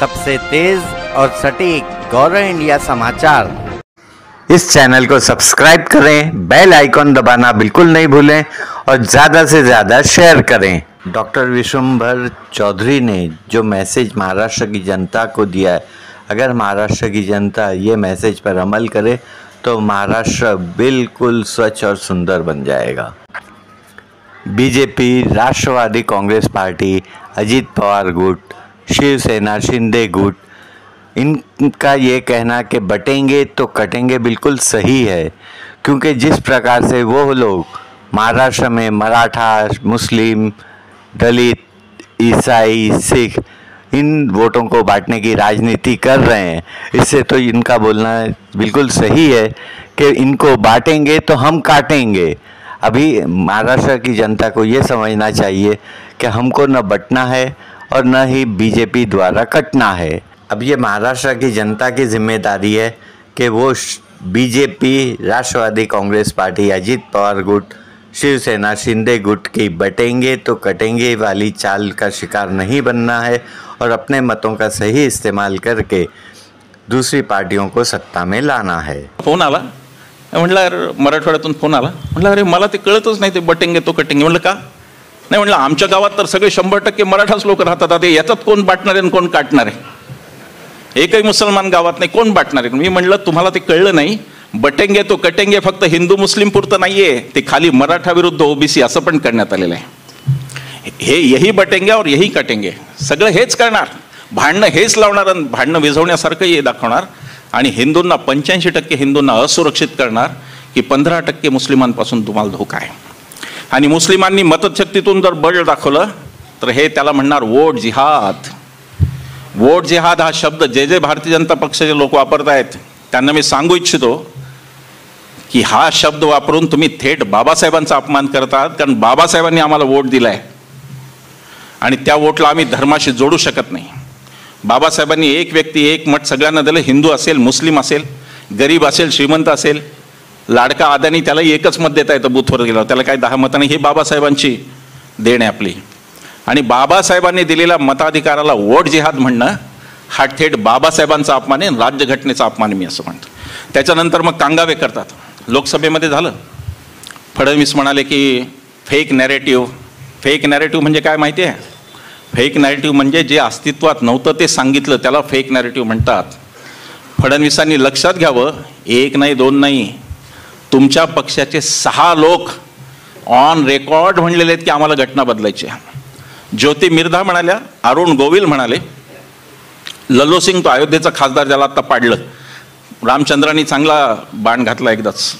सबसे तेज और सटीक गौरव इंडिया समाचार। इस चैनल को सब्सक्राइब करें, बेल आइकॉन दबाना बिल्कुल नहीं भूलें और ज़्यादा से ज़्यादा शेयर करें। डॉक्टर विश्वंभर चौधरी ने जो मैसेज महाराष्ट्र की जनता को दिया है, अगर महाराष्ट्र की जनता ये मैसेज पर अमल करे तो महाराष्ट्र बिल्कुल स्वच्छ और सुंदर बन जाएगा। बीजेपी, राष्ट्रवादी कांग्रेस पार्टी, अजित पवार गुट, शिवसेना, शिंदे गुट, इनका ये कहना कि बटेंगे तो कटेंगे बिल्कुल सही है, क्योंकि जिस प्रकार से वो लोग महाराष्ट्र में मराठा, मुस्लिम, दलित, ईसाई, सिख इन वोटों को बांटने की राजनीति कर रहे हैं, इससे तो इनका बोलना बिल्कुल सही है कि इनको बांटेंगे तो हम काटेंगे। अभी महाराष्ट्र की जनता को ये समझना चाहिए कि हमको न बंटना है और न ही बीजेपी द्वारा कटना है। अब ये महाराष्ट्र की जनता की जिम्मेदारी है कि वो बीजेपी, राष्ट्रवादी कांग्रेस पार्टी, अजित पवार गुट, शिवसेना, शिंदे गुट की बटेंगे तो कटेंगे वाली चाल का शिकार नहीं बनना है और अपने मतों का सही इस्तेमाल करके दूसरी पार्टियों को सत्ता में लाना है। फोन आला, म्हटलं अरे मराठवाड्यातून फोन आला, म्हटलं अरे मला ते कळतच नाही, ते बटेंगे तो कटेंगे. म्हटलं का नाही, म्हटलं आमच्या गावात तर सगळे 100% मराठाच लोक राहतात, आता याच्यात कोण बाटणार आहे आणि कोण काटणार आहे? एकही मुसलमान गावात नाही, कोण बाटणार आहे? मी म्हटलं तुम्हाला ते कळलं नाही, बटेंगे तो कटेंगे फक्त हिंदू मुस्लिम पुरतं नाहीये, ते खाली मराठा विरुद्ध ओबीसी असं पण करण्यात आलेलं आहे. हे यही बटेंगे और यही कटेंगे, सगळं हेच करणार, भांडणं हेच लावणार आणि भांडणं विझवण्यासारखं हे दाखवणार आणि हिंदूंना 85% हिंदूंना असुरक्षित करणार की 15% मुस्लिमांपासून तुम्हाला धोका आहे. आणि मुस्लिमांनी मतशक्तीतून जर बळ दाखवलं तर हे त्याला म्हणणार वोट जिहाद. वोट जिहाद हा शब्द जे जे भारतीय जनता पक्षाचे लोक वापरतायत त्यांना मी सांगू इच्छितो की हा शब्द वापरून तुम्ही थेट बाबासाहेबांचा अपमान करतात, कारण बाबासाहेबांनी आम्हाला वोट दिलाय आणि त्या वोटला आम्ही धर्माशी जोडू शकत नाही. बाबासाहेबांनी एक व्यक्ती एक मत सगळ्यांना दिलं, हिंदू असेल, मुस्लिम असेल, गरीब असेल, श्रीमंत असेल, लाडका अदानी त्याला एकच मत देता येतं बूथवर गेल्यावर, त्याला काही 10 मतं नाही. ही बाबासाहेबांची देण आहे आपली. आणि बाबासाहेबांनी दिलेल्या मताधिकाराला वोट जिहाद म्हणणं हा थेट बाबासाहेबांचा अपमान आहे, राज्यघटनेचा अपमान मी असं म्हणतो. त्याच्यानंतर मग कांगावे करतात. लोकसभेमध्ये झालं, फडणवीस म्हणाले की फेक नॅरेटिव्ह. फेक नॅरेटिव्ह म्हणजे काय माहिती आहे? फेक नॅरेटिव्ह म्हणजे जे अस्तित्वात नव्हतं ते सांगितलं त्याला फेक नॅरेटिव्ह म्हणतात. फडणवीसांनी लक्षात घ्यावं, एक नाही, दोन नाही, तुमच्या पक्षाचे 6 लोक ऑन रेकॉर्ड म्हणलेले आहेत की आम्हाला घटना बदलायची आहे. ज्योती मिर्धा म्हणाल्या, अरुण गोविल म्हणाले, लल्लू सिंग तो अयोध्येचा खासदार ज्याला आता पाडलं, रामचंद्रांनी चांगला बाण घातला एकदाच.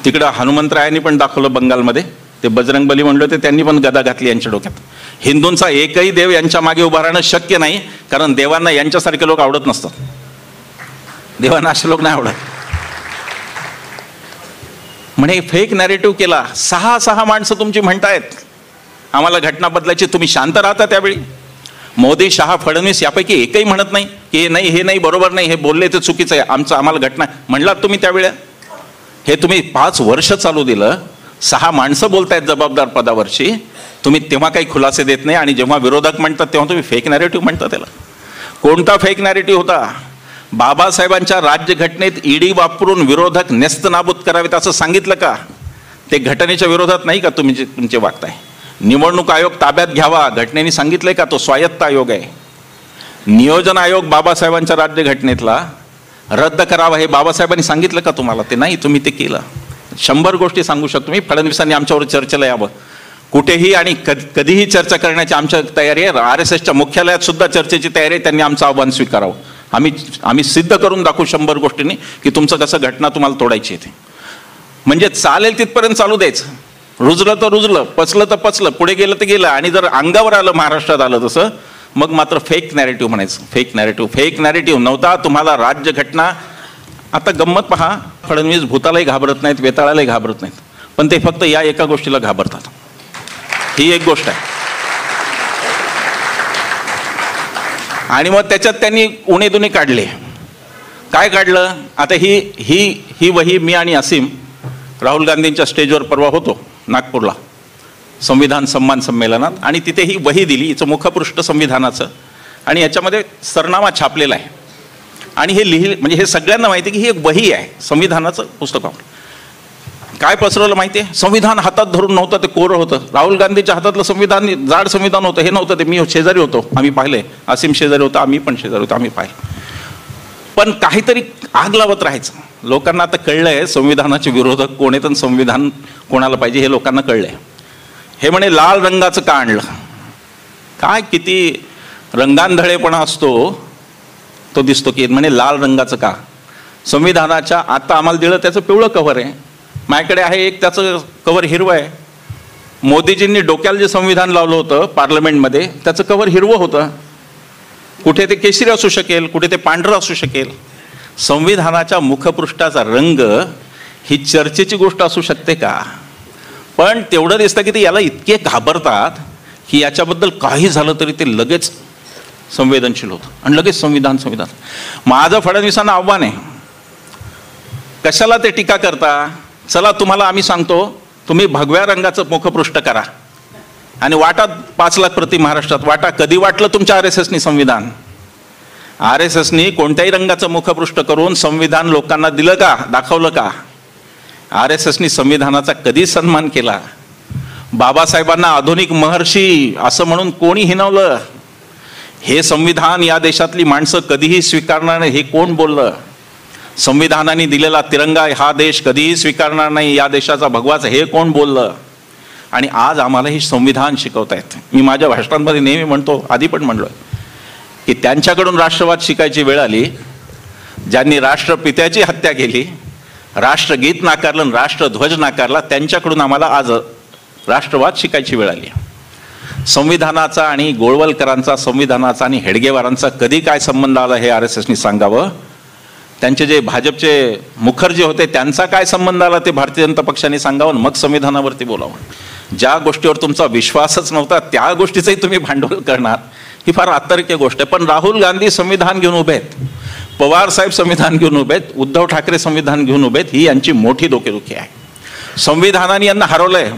तिकडं हनुमंतरायांनी पण दाखवलं बंगालमध्ये, ते बजरंगबली म्हणले होते, त्यांनी पण गदा घातली यांच्या डोक्यात. हिंदूंचा एकही देव यांच्या मागे उभा राहणं शक्य नाही, कारण देवांना यांच्यासारखे लोक आवडत नसतात. देवांना असे लोक नाही आवडत. म्हणे फेक नॅरेटिव्ह केला. 6 माणसं तुमची म्हणतायत आम्हाला घटना बदलायची, तुम्ही शांत राहता त्यावेळी. मोदी, शहा, फडणवीस यापैकी एकही म्हणत नाही की हे नाही, हे नाही, बरोबर नाही, हे बोलले ते चुकीचं आहे, आम्हाला घटना म्हणलात तुम्ही त्यावेळी. हे तुम्ही 5 वर्ष चालू दिलं, 6 माणसं बोलतायत जबाबदार पदावरची, तुम्ही तेव्हा काही खुलासे देत नाही आणि जेव्हा विरोधक म्हणतात तेव्हा तुम्ही फेक नॅरेटिव्ह म्हणता. त्याला कोणता फेक नॅरेटिव्ह होता? बाबासाहेबांच्या राज्यघटनेत ईडी वापरून विरोधक नेस्तनाबूत करावेत असं सांगितलं का? ते घटनेच्या विरोधात नाही का तुम्ही तुमचे वागताय? निवडणूक आयोग ताब्यात घ्यावा घटनेने सांगितलंय का? तो स्वायत्त आयोग आहे. नियोजन आयोग बाबासाहेबांच्या राज्यघटनेतला रद्द करावा हे बाबासाहेबांनी सांगितलं का तुम्हाला? ते नाही, तुम्ही ते केलं. 100 गोष्टी सांगू शकतो मी. फडणवीसांनी आमच्यावर चर्चेला यावं, कुठेही आणि कधीही चर्चा करण्याची आमच्या तयारी आहे. RSSच्या मुख्यालयात सुद्धा चर्चेची तयारी आहे. त्यांनी आमचं आव्हान स्वीकारावं. आम्ही सिद्ध करून दाखवू 100 गोष्टींनी की तुमचं कसं घटना तुम्हाला तोडायची आहे ते. म्हणजे चालेल तिथपर्यंत चालू द्यायचं. रुजलं तर रुजलं, पचलं तर पचलं, पुढे गेलं तर गेलं. आणि जर अंगावर आलं, महाराष्ट्रात आलं तसं, मग मात्र फेक नॅरेटिव्ह म्हणायचं. फेक नॅरेटिव्ह नव्हता. तुम्हाला राज्यघटना. आता गंमत पहा, फडणवीस भूतालाही घाबरत नाहीत, वेताळालाही घाबरत नाहीत, पण ते फक्त या एका गोष्टीला घाबरतात. ही एक गोष्ट आहे. आणि मग त्याच्यात त्यांनी उणे काढले. काय काढलं? आता ही वही मी आणि असीम राहुल गांधींच्या स्टेजवर परवा होतो नागपूरला संविधान सन्मान संमेलनात, आणि तिथे ही वही दिली. हिचं मुखपृष्ठ संविधानाचं आणि याच्यामध्ये सरनामा छापलेला आहे. आणि हे म्हणजे हे सगळ्यांना माहिती आहे की ही एक वही आहे, संविधानाचं पुस्तक. काय पसरवलं माहिती आहे? संविधान हातात धरून नव्हतं, ते कोरं होतं. राहुल गांधीच्या हातातलं संविधान जाड संविधान होतं, हे नव्हतं ते. मी शेजारी होतो, आम्ही पाहिले. असीम शेजारी होता, आम्ही पण शेजारी होतो, आम्ही पाहिले. पण काहीतरी आग लावत राहायचं. लोकांना आता कळलंय संविधानाचे विरोधक कोण आहेत आणि संविधान कोणाला पाहिजे हे लोकांना कळलंय. हे म्हणे लाल रंगाचं का आणलं? काय किती रंगांधळेपणा असतो तो दिसतो की म्हणे लाल रंगाचं का? संविधानाच्या आता आम्हाला दिलं त्याचं पिवळं कव्हर आहे, माझ्याकडे आहे एक त्याचं कव्हर हिरवं आहे. मोदीजींनी डोक्याला जे संविधान लावलं होतं पार्लमेंटमध्ये त्याचं कव्हर हिरवं होतं. कुठे ते केशरी असू शकेल, कुठे ते पांढरं असू शकेल. संविधानाच्या मुखपृष्ठाचा रंग ही चर्चेची गोष्ट असू शकते का? पण तेवढं दिसतं की ते याला इतके घाबरतात की याच्याबद्दल काही झालं तरी ते लगेच संवेदनशील होतं आणि लगेच संविधान. माझं फडणवीसांना आव्हान आहे, कशाला ते टीका करता? चला तुम्हाला आम्ही सांगतो, तुम्ही भगव्या रंगाचं मुखपृष्ठ करा आणि वाटा 5 लाख प्रति महाराष्ट्रात वाटा. कधी वाटलं तुमच्या RSSनी संविधान? RSSनी कोणत्याही रंगाचं मुखपृष्ठ करून संविधान लोकांना दिलं का, दाखवलं का? RSSनी संविधानाचा कधी सन्मान केला? बाबासाहेबांना आधुनिक महर्षी असं म्हणून कोणी हिणवलं? हे संविधान या देशातली माणसं कधीही स्वीकारणार नाही, हे कोण बोललं? संविधानाने दिलेला तिरंगा हा देश कधीही स्वीकारणार नाही, या देशाचा भगवाच, हे कोण बोललं? आणि आज आम्हाला हे संविधान शिकवतायत. मी माझ्या भाषणांमध्ये नेहमी म्हणतो, आधी पण म्हणलो की त्यांच्याकडून राष्ट्रवाद शिकायची वेळ आली ज्यांनी राष्ट्रपित्याची हत्या केली, राष्ट्रगीत नाकारलं, राष्ट्रध्वज नाकारला. त्यांच्याकडून आम्हाला आज राष्ट्रवाद शिकायची वेळ आली. संविधानाचा आणि गोळवलकरांचा, संविधानाचा आणि हेडगेवारांचा कधी काय संबंध आला हे RSSनी सांगावं. त्यांचे जे भाजपचे मुखर्जी होते त्यांचा काय संबंध आला ते भारतीय जनता पक्षाने सांगावं, मग संविधानावरती बोलावं. ज्या गोष्टीवर तुमचा विश्वासच नव्हता त्या गोष्टीचंही तुम्ही भांडवल करणार, ही फार आश्चर्य गोष्ट आहे. पण राहुल गांधी संविधान घेऊन उभे आहेत, पवार साहेब संविधान घेऊन उभे आहेत, उद्धव ठाकरे संविधान घेऊन उभे आहेत. ही यांची मोठी डोकेदुखी आहे. संविधानाने यांना हरवलंय.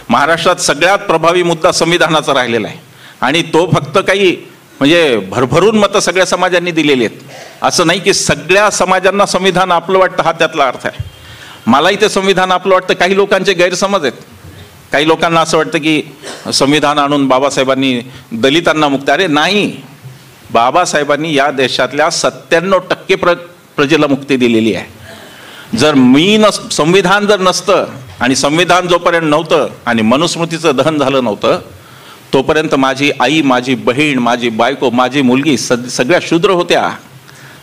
महाराष्ट्रात सगळ्यात प्रभावी मुद्दा संविधानाचा राहिलेला आहे आणि तो फक्त काही म्हणजे भरभरून मतं सगळ्या समाजांनी दिलेली आहेत. असं नाही की सगळ्या समाजांना संविधान आपलं वाटतं, हा त्यातला अर्थ आहे. मलाही ते संविधान आपलं वाटतं. काही लोकांचे गैरसमज आहेत. काही लोकांना असं वाटतं की संविधान आणून बाबासाहेबांनी दलितांना मुक्त. अरे नाही, बाबासाहेबांनी या देशातल्या 97% प्रजेला मुक्ती दिलेली आहे. जर संविधान जर नसतं आणि संविधान जोपर्यंत नव्हतं आणि मनुस्मृतीचं दहन झालं नव्हतं तोपर्यंत माझी आई, माझी बहीण, माझी बायको, माझी मुलगी सगळ्या शूद्र होत्या.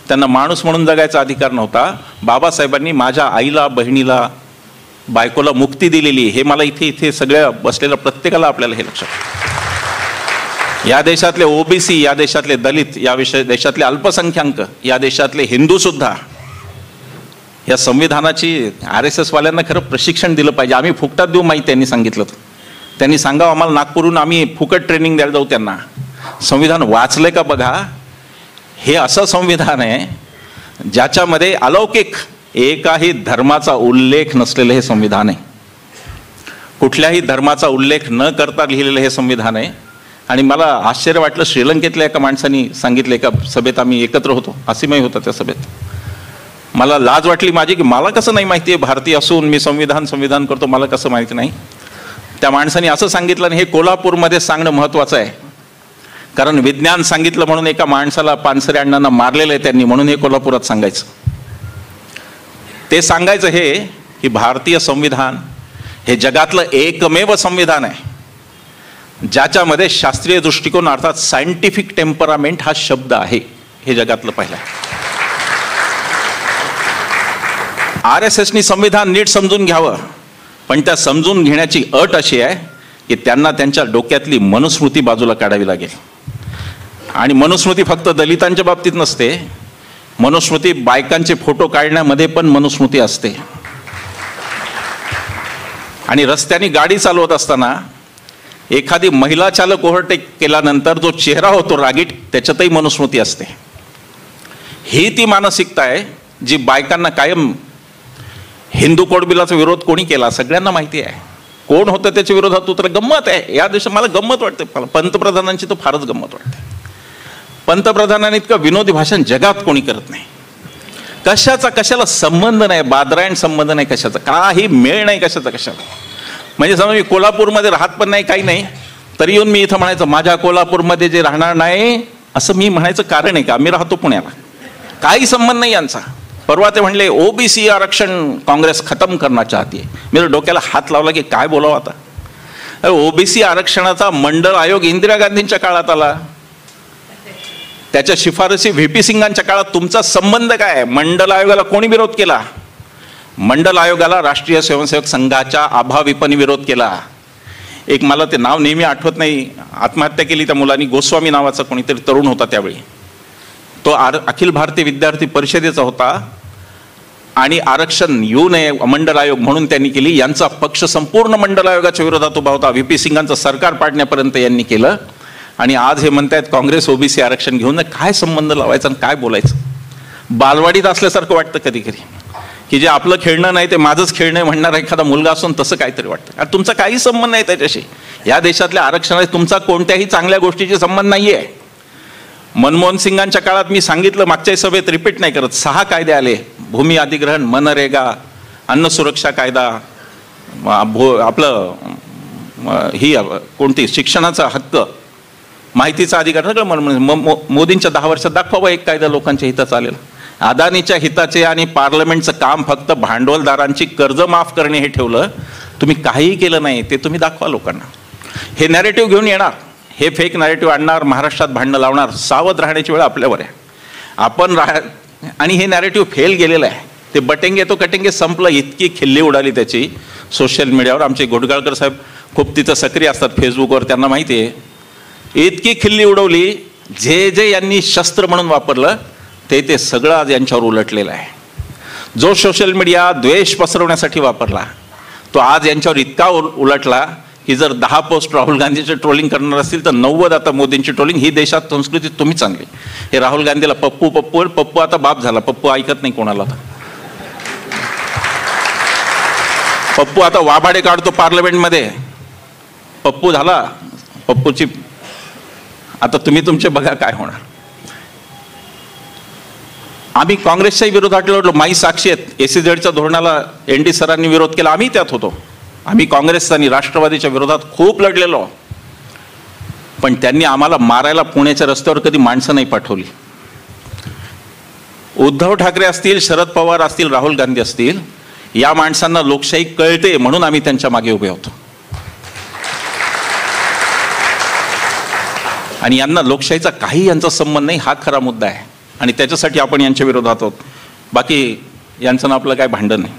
त्यांना माणूस म्हणून जगायचा अधिकार नव्हता. बाबासाहेबांनी माझ्या आईला, बहिणीला, बायकोला मुक्ती दिलेली. हे मला इथे सगळ्या बसलेल्या प्रत्येकाला आपल्याला हे लक्षात. या देशातले OBC, या देशातले दलित, या देशातले अल्पसंख्याक, या देशातले हिंदू सुद्धा या संविधानाची RSS वाल्यांना खरं प्रशिक्षण दिलं पाहिजे. आम्ही फुकटात देऊ माहिती त्यांनी सांगितलं. त्यांनी सांगावं आम्हाला नागपूरहून आम्ही फुकट ट्रेनिंग द्यायला जाऊ त्यांना. संविधान वाचलंय का बघा. हे असं संविधान आहे ज्याच्यामध्ये अलौकिक एकाही धर्माचा उल्लेख नसलेलं हे संविधान आहे. कुठल्याही धर्माचा उल्लेख न करता लिहिलेलं हे संविधान आहे. आणि मला आश्चर्य वाटलं, श्रीलंकेतल्या एका माणसाने सांगितलं, एका सभेत आम्ही एकत्र होतो, असीमही होता त्या सभेत. मला लाज वाटली माझी की मला कसं नाही माहिती आहे, भारतीय असून मी संविधान करतो, मला कसं माहिती नाही. त्या माणसाने असं सांगितलं, आणि हे कोल्हापूरमध्ये सांगणं महत्त्वाचं आहे, कारण विज्ञान सांगितलं म्हणून एका माणसाला पानसरे अण्णांना मारलेलं आहे त्यांनी, म्हणून हे कोल्हापुरात सांगायचं. ते सांगायचं हे की भारतीय संविधान हे जगातलं एकमेव संविधान आहे ज्याच्यामध्ये शास्त्रीय दृष्टिकोन अर्थात सायंटिफिक टेम्परामेंट हा शब्द आहे. हे जगातलं पहिलं आहे. RSSनी संविधान नीट समजून घ्यावं, पण त्या समजून घेण्याची अट अशी आहे की त्यांना त्यांच्या डोक्यातली मनुस्मृती बाजूला काढावी लागेल. आणि मनुस्मृती फक्त दलितांच्या बाबतीत नसते, मनुस्मृती बायकांचे फोटो काढण्यामध्ये पण मनुस्मृती असते. आणि रस्त्याने गाडी चालवत असताना एखादी महिला चालक ओव्हरटेक केल्यानंतर जो चेहरा होतो रागीट, त्याच्यातही मनुस्मृती असते. ही ती मानसिकता आहे जी बायकांना कायम. हिंदू कोड बिलाचा विरोध कोणी केला सगळ्यांना माहिती आहे. कोण होतं त्याच्या विरोधात. तर गंमत आहे या देशात. मला गंमत वाटते, पंतप्रधानांची तर फारच गंमत वाटते. पंतप्रधानांनी इतकं विनोदी भाषण जगात कोणी करत नाही. कशाला संबंध नाही, बादरायण संबंध नाही कशाचा, काही मेळ नाही कशाचा कशाला. म्हणजे समजा मी कोल्हापूरमध्ये राहत पण नाही, काही नाही, तरी येऊन मी इथं म्हणायचं माझ्या कोल्हापूरमध्ये जे राहणार नाही असं मी म्हणायचं कारण आहे का? मी राहतो पुण्याला, काही संबंध नाही यांचा. परवा ते म्हणले ओबीसी आरक्षण काँग्रेस खतम करना चाहती है. मी डोक्याला हात लावला की काय बोलावं आता. ओबीसी आरक्षणाचा मंडळ आयोग इंदिरा गांधींच्या काळात आला, त्याच्या शिफारसी व्हीपी सिंगांच्या काळात. तुमचा संबंध काय आहे? मंडल आयोगाला कोणी विरोध केला? मंडल आयोगाला राष्ट्रीय स्वयंसेवक संघाच्या अभाविपने विरोध केला. एक मला ते नाव नेहमी आठवत नाही, आत्महत्या केली त्या मुलांनी, गोस्वामी नावाचा कोणीतरी तरुण होता त्यावेळी. तो अखिल भारतीय विद्यार्थी परिषदेचा होता आणि आरक्षण येऊ नये मंडल आयोग म्हणून त्यांनी केली. यांचा पक्ष संपूर्ण मंडल आयोगाच्या विरोधात उभा होता. व्हीपी सिंगांचं सरकार पाडण्यापर्यंत यांनी केलं. आणि आज हे म्हणतायत काँग्रेस ओबीसी आरक्षण घेऊन. काय संबंध लावायचा आणि काय बोलायचं? बालवाडीत असल्यासारखं वाटतं कधी कधी, की जे आपलं खेळणं नाही ते माझंच खेळणं म्हणणार एखादा मुलगा असून तसं काहीतरी वाटतं. आणि तुमचा काही संबंध नाही त्याच्याशी. या देशातल्या आरक्षणाशी तुमचा कोणत्याही चांगल्या गोष्टीशी संबंध नाही आहे. मनमोहन सिंगांच्या काळात मी सांगितलं, मागच्या सभेत रिपीट नाही करत, 6 कायदे आले. भूमी अधिग्रहण, मनरेगा, अन्न सुरक्षा कायदा, आपलं ही कोणती शिक्षणाचा हक्क, माहितीचा अधिकार, सगळं मोदींच्या 10 वर्षात दाखवावं एक कायदा लोकांच्या हिताचा आलेला. अदानीच्या हिताचे आणि पार्लमेंटचं काम फक्त भांडवलदारांची कर्ज माफ करणे हे ठेवलं. तुम्ही काहीही केलं नाही ते तुम्ही दाखवा लोकांना. हे नॅरेटिव्ह घेऊन येणार, हे फेक नॅरेटिव्ह आणणार, महाराष्ट्रात भांडणं लावणार. सावध राहण्याची वेळ आपल्यावर आहे. आपण आणि हे नॅरेटिव्ह फेल गेलेलं आहे. ते बटेंगे तो कटेंगे संपलं. इतकी खिल्ली उडाली त्याची सोशल मीडियावर. आमचे गोडगाळकर साहेब खूप तिथं सक्रिय असतात फेसबुकवर, त्यांना माहिती आहे. इतकी खिल्ली उडवली, जे यांनी शस्त्र म्हणून वापरलं ते सगळं आज यांच्यावर उलटलेलं आहे. जो सोशल मीडिया द्वेष पसरवण्यासाठी वापरला तो आज यांच्यावर इतका उलटला की जर 10 पोस्ट राहुल गांधीचे ट्रोलिंग करणार असतील तर 90 आता मोदींची ट्रोलिंग. ही देशात संस्कृती तुम्ही चांगली. हे राहुल गांधीला पप्पू आता बाप झाला. पप्पू ऐकत नाही कोणाला. पप्पू आता वाभाडे काढतो पार्लमेंटमध्ये. पप्पू झाला. पप्पूची आता तुम्ही तुमचे बघा काय होणार. आम्ही काँग्रेसच्याही विरोधात लढलो. माई साक्षी आहेत. एसीझेडच्या धोरणाला एनडी सरांनी विरोध केला, आम्ही त्यात होतो. आम्ही काँग्रेस आणि राष्ट्रवादीच्या विरोधात खूप लढलेलो. पण त्यांनी आम्हाला मारायला पुण्याच्या रस्त्यावर कधी माणसं नाही पाठवली. उद्धव ठाकरे असतील, शरद पवार असतील, राहुल गांधी असतील, या माणसांना लोकशाही कळते म्हणून आम्ही त्यांच्या मागे उभे होतो. आणि यांना लोकशाहीचा काही यांचा संबंध नाही, हा खरा मुद्दा आहे. आणि त्याच्यासाठी आपण यांच्या विरोधात आहोत. बाकी यांचं आपलं काय भांडण नाही.